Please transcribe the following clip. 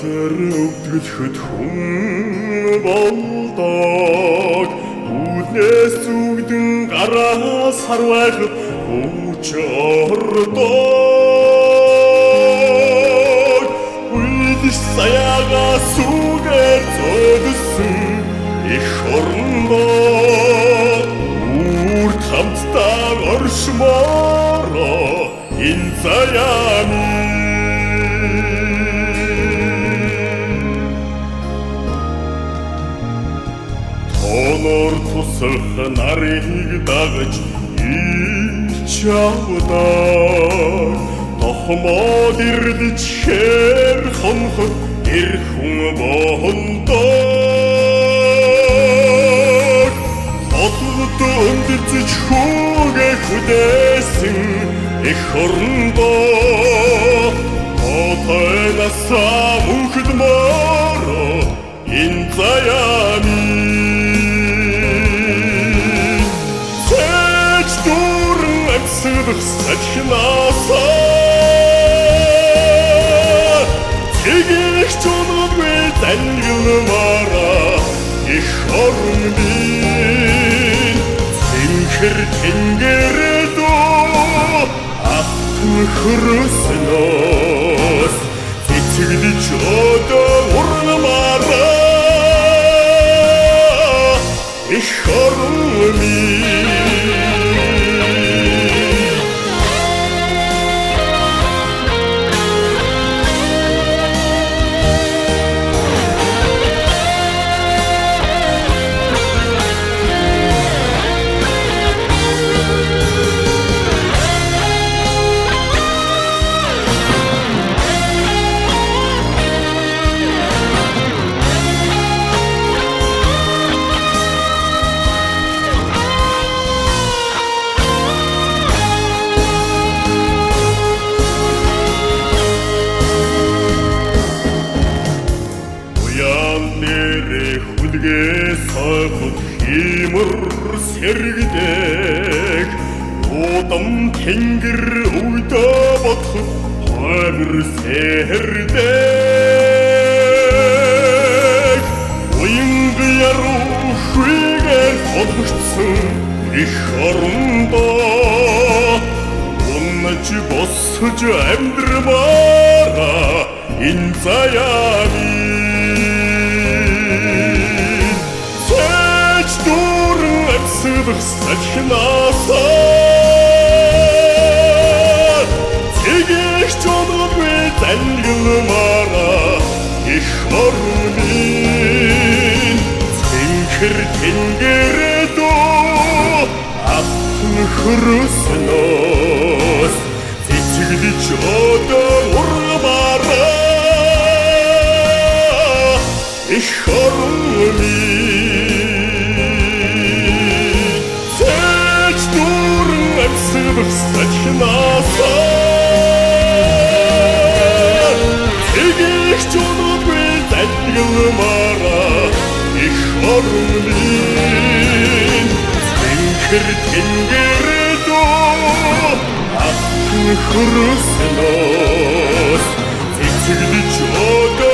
өгдөлөхөд хүн болдог Үлнээс зүгдэн гараас харвайхад хүч ордог Үйдэж саягаа сүгээр зөөлсөн их орондоо Үрд хамтдаа оршмороо энэ заяаны Онор тусах нарыг дагаж ирч явдаг Тохмод ирлэж хэр хонхот эр хүн болдог Хотод өндөрч хүүгээ хүдээсэн их орондоо Отойнасаа мөнхөд мороо энэ заяаны Сыдах сачнасаа Тэгэх чоноггүй зангилмаараа их орн бий Цэнхэр тэнгэрдөө аттан хөрөснөөс Цэцэгдэж өдөө урнамаараа их орн бий Сойхот химэр сэргдэг Удам тэнгэр өвдөө бодход хоймэр сэрдэг Уянг яруу хүйгээр холбогдсон их орондоо Унаж босож амьдрмаараа энэ заяаны Сыдах сачнасаа Тэгэх чоноггүй зангилмаараа их орн бий Цэнхэр тэнгэрдөө аттан хөрөснөөс Цэцэгдэж өдөө урнамаараа их орн бий Сыдах сачнасаа Тэгэх чоноггүй зангилмаараа их орн бий Цэнхэр тэнгэрдөө аттан хөрөснөөс Цэцэгдэж өдөө